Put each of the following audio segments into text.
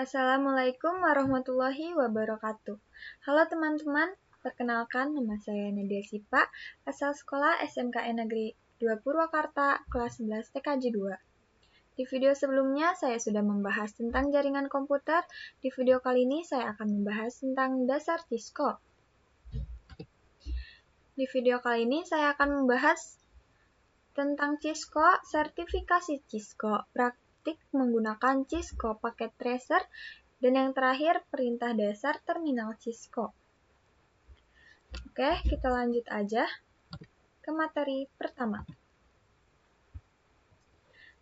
Assalamualaikum warahmatullahi wabarakatuh. Halo teman-teman, perkenalkan nama saya Nadia Sipa, asal sekolah SMKN Negeri 2 Purwakarta, kelas 11 TKJ 2. Di video sebelumnya saya sudah membahas tentang jaringan komputer. Di video kali ini saya akan membahas tentang dasar Cisco. Di video kali ini saya akan membahas tentang Cisco, sertifikasi Cisco, praktik menggunakan Cisco paket tracer, dan yang terakhir perintah dasar terminal Cisco. Oke, kita lanjut aja ke materi pertama.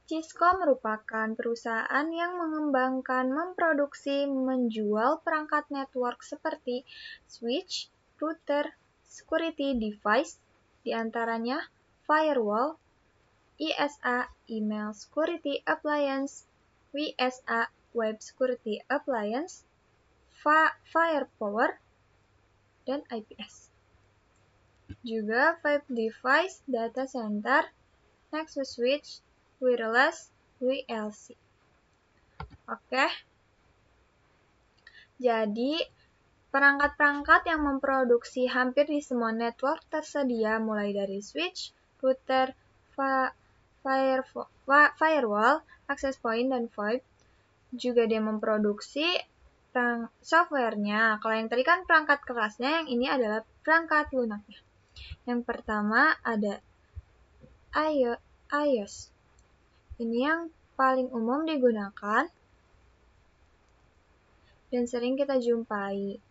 Cisco merupakan perusahaan yang mengembangkan, memproduksi, menjual perangkat network seperti switch, router, security device, diantaranya firewall, ISA, email security appliance, WSA, web security appliance, firepower, dan IPS. Juga Vape device, data center, Nexus switch, wireless, WLC. Oke. Jadi, perangkat-perangkat yang memproduksi hampir di semua network tersedia mulai dari switch, router, firewall, access point, dan VoIP. Juga dia memproduksi software-nya. Kalau yang tadi kan perangkat kerasnya, yang ini adalah perangkat lunaknya. Yang pertama ada iOS. Ini yang paling umum digunakan dan sering kita jumpai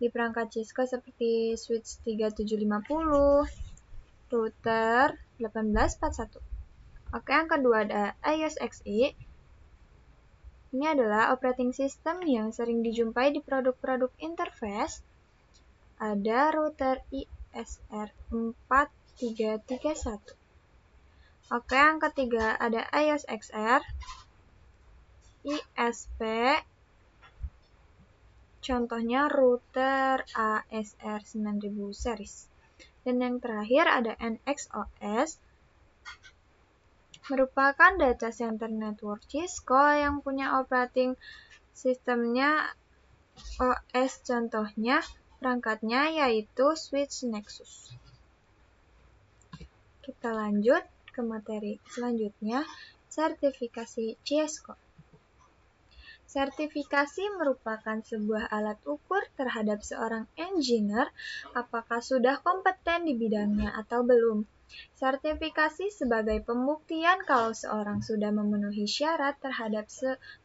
di perangkat Cisco seperti switch 3750, router 1841. Oke, yang kedua ada iOS XE. Ini adalah operating system yang sering dijumpai di produk-produk interface. Ada router ISR 4331. Oke, yang ketiga ada iOS XR, ISP, contohnya router ASR 9000 series. Dan yang terakhir ada NXOS, merupakan data center network Cisco yang punya operating sistemnya OS, contohnya perangkatnya yaitu switch Nexus. Kita lanjut ke materi selanjutnya, sertifikasi Cisco. Sertifikasi merupakan sebuah alat ukur terhadap seorang engineer apakah sudah kompeten di bidangnya atau belum. Sertifikasi sebagai pembuktian kalau seorang sudah memenuhi syarat terhadap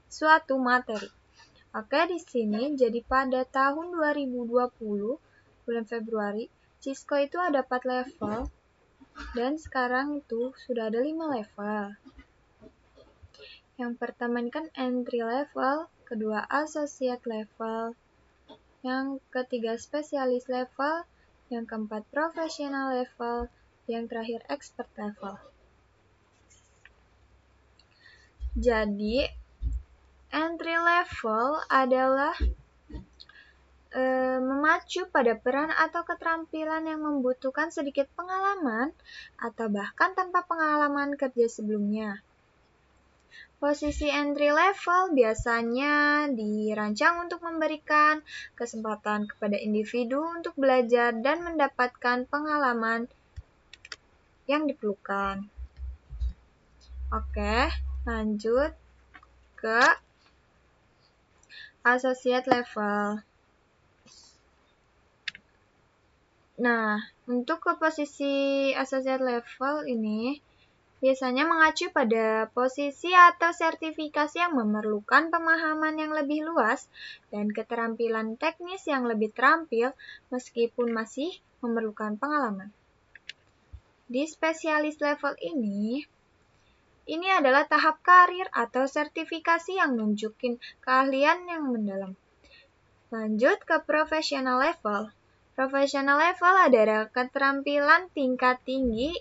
suatu materi. Oke, di sini jadi pada tahun 2020 bulan Februari, Cisco itu ada 4 level dan sekarang itu sudah ada 5 level. Yang pertama ini kan entry level, kedua associate level, yang ketiga spesialis level, yang keempat professional level, yang terakhir expert level. Jadi, entry level adalah memacu pada peran atau keterampilan yang membutuhkan sedikit pengalaman atau bahkan tanpa pengalaman kerja sebelumnya. Posisi entry level biasanya dirancang untuk memberikan kesempatan kepada individu untuk belajar dan mendapatkan pengalaman yang diperlukan. Oke, lanjut ke associate level. Nah, untuk ke posisi associate level ini biasanya mengacu pada posisi atau sertifikasi yang memerlukan pemahaman yang lebih luas dan keterampilan teknis yang lebih terampil meskipun masih memerlukan pengalaman. Di spesialis level ini adalah tahap karir atau sertifikasi yang nunjukin keahlian yang mendalam. Lanjut ke professional level. Professional level adalah keterampilan tingkat tinggi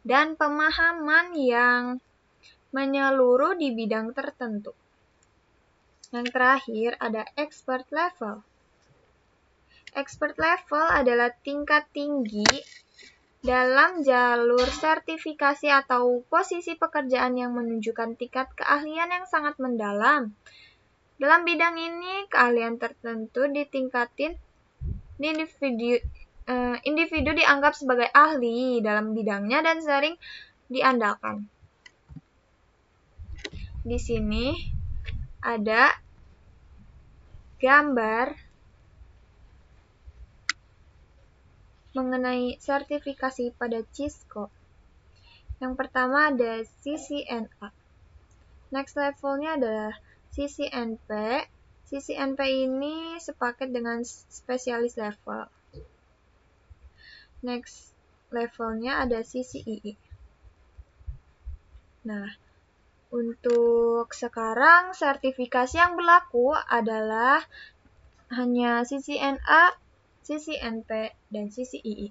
dan pemahaman yang menyeluruh di bidang tertentu. Yang terakhir ada expert level. Expert level adalah tingkat tinggi dalam jalur sertifikasi atau posisi pekerjaan yang menunjukkan tingkat keahlian yang sangat mendalam. Dalam bidang ini, keahlian tertentu ditingkatin individu dianggap sebagai ahli dalam bidangnya dan sering diandalkan. Di sini ada gambar mengenai sertifikasi pada Cisco. Yang pertama ada CCNA. Next levelnya adalah CCNP. CCNP ini sepaket dengan spesialis level. Next levelnya ada CCIE. Nah, untuk sekarang sertifikasi yang berlaku adalah hanya CCNA, CCNP, dan CCIE.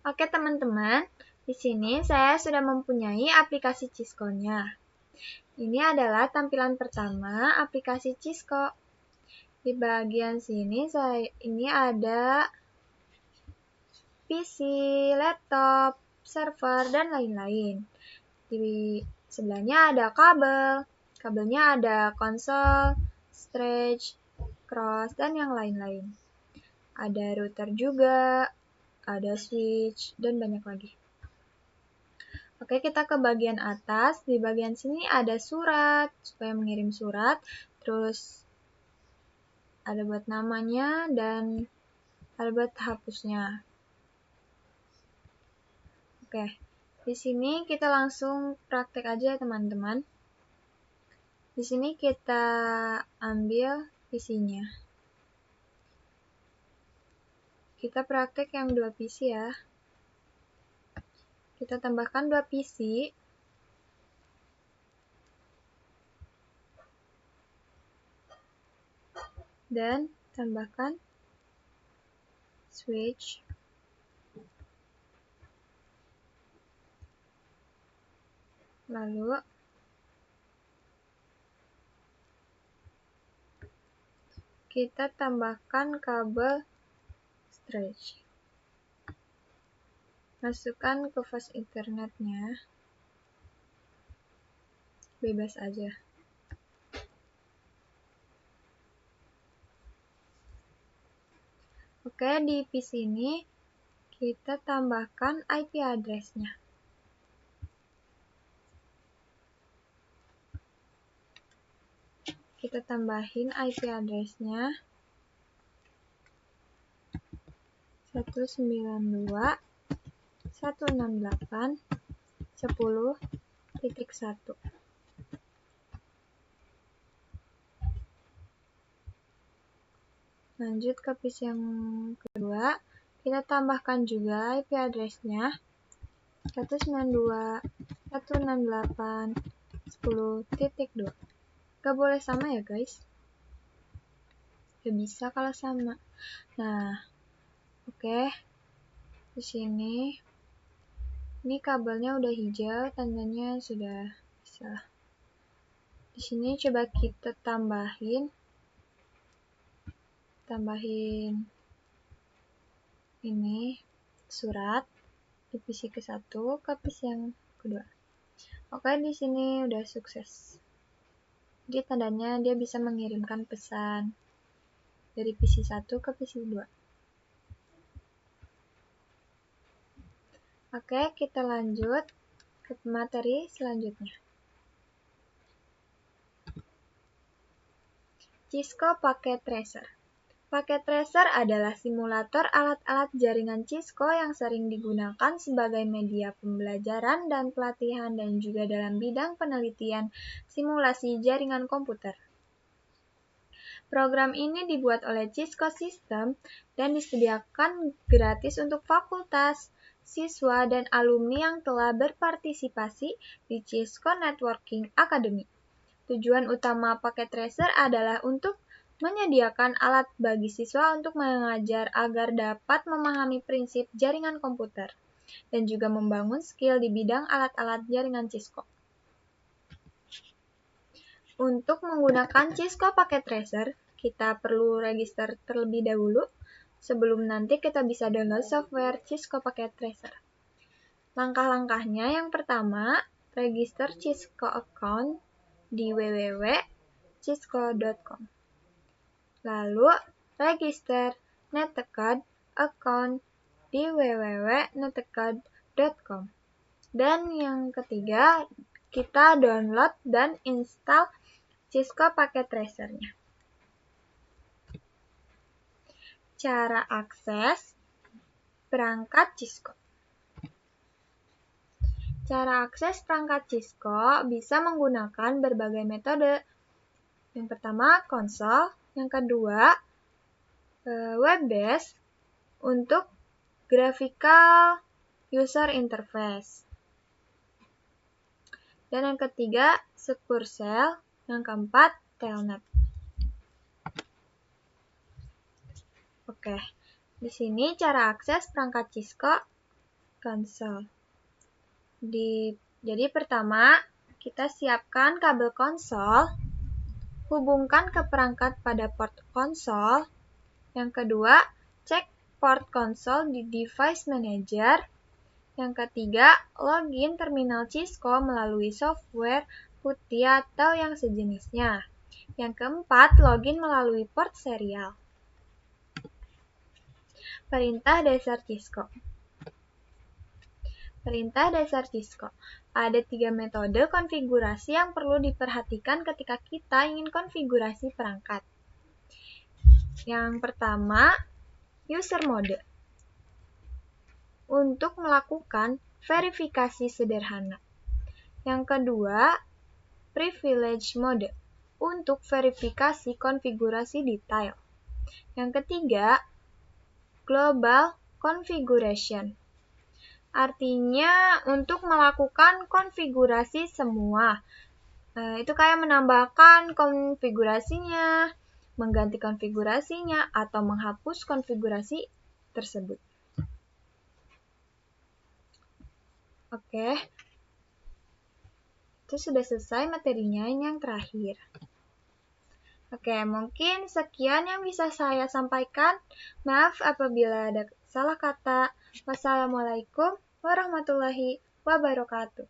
Oke teman-teman, di sini saya sudah mempunyai aplikasi Cisco-nya. Ini adalah tampilan pertama aplikasi Cisco. Di bagian sini ini ada PC, laptop, server, dan lain-lain. Di sebelahnya ada kabel. Kabelnya ada konsol, stretch, cross, dan yang lain-lain. Ada router juga, ada switch, dan banyak lagi. Oke, kita ke bagian atas. Di bagian sini ada surat, supaya mengirim surat. Terus ada buat namanya dan ada buat hapusnya. Oke, di sini kita langsung praktek aja ya teman-teman. Di sini kita ambil PC-nya. Kita praktek yang 2 PC ya. Kita tambahkan 2 PC. Dan tambahkan switch. Lalu kita tambahkan kabel stretch. Masukkan ke fast internetnya. Bebas aja. Oke, di PC ini kita tambahkan IP address-nya. Kita tambahin IP address-nya 192.168.10.1. Lanjut ke PC yang kedua, kita tambahkan juga IP address-nya 192.168.10.2. Gak boleh sama ya guys. Gak bisa kalau sama. Nah, oke. Di sini ini kabelnya udah hijau, tandanya sudah bisa. Di sini coba kita tambahin ini surat di PC ke-1 ke PC yang kedua. Oke, di sini udah sukses. Jadi tandanya dia bisa mengirimkan pesan dari PC 1 ke PC 2. Oke, kita lanjut ke materi selanjutnya. Cisco Packet Tracer. Packet Tracer adalah simulator alat-alat jaringan Cisco yang sering digunakan sebagai media pembelajaran dan pelatihan dan juga dalam bidang penelitian simulasi jaringan komputer. Program ini dibuat oleh Cisco System dan disediakan gratis untuk fakultas, siswa, dan alumni yang telah berpartisipasi di Cisco Networking Academy. Tujuan utama Packet Tracer adalah untuk menyediakan alat bagi siswa untuk mengajar agar dapat memahami prinsip jaringan komputer dan juga membangun skill di bidang alat-alat jaringan Cisco. Untuk menggunakan Cisco Packet Tracer, kita perlu register terlebih dahulu sebelum nanti kita bisa download software Cisco Packet Tracer. Langkah-langkahnya yang pertama, register Cisco account di www.cisco.com. Lalu, register Netcode account di www.netcode.com. Dan yang ketiga, kita download dan install Cisco Packet Tracer-nya. Cara akses perangkat Cisco. Cara akses perangkat Cisco bisa menggunakan berbagai metode. Yang pertama, konsol. Yang kedua, web-based untuk graphical user interface. Dan yang ketiga, Secure Shell. Yang keempat, Telnet. Oke, di sini cara akses perangkat Cisco konsol. Jadi pertama, kita siapkan kabel konsol, hubungkan ke perangkat pada port konsol. Yang kedua, cek port konsol di device manager. Yang ketiga, login terminal Cisco melalui software putih atau yang sejenisnya. Yang keempat, login melalui port serial. Perintah dasar Cisco. Perintah dasar Cisco. Ada 3 metode konfigurasi yang perlu diperhatikan ketika kita ingin konfigurasi perangkat. Yang pertama, user mode. Untuk melakukan verifikasi sederhana. Yang kedua, privilege mode untuk verifikasi konfigurasi detail. Yang ketiga, global configuration. Artinya untuk melakukan konfigurasi semua. Itu kayak menambahkan konfigurasinya, mengganti konfigurasinya, atau menghapus konfigurasi tersebut. Oke, itu sudah selesai materinya. Ini yang terakhir. Oke, mungkin sekian yang bisa saya sampaikan. Maaf apabila ada salah kata. Wassalamualaikum warahmatullahi wabarakatuh.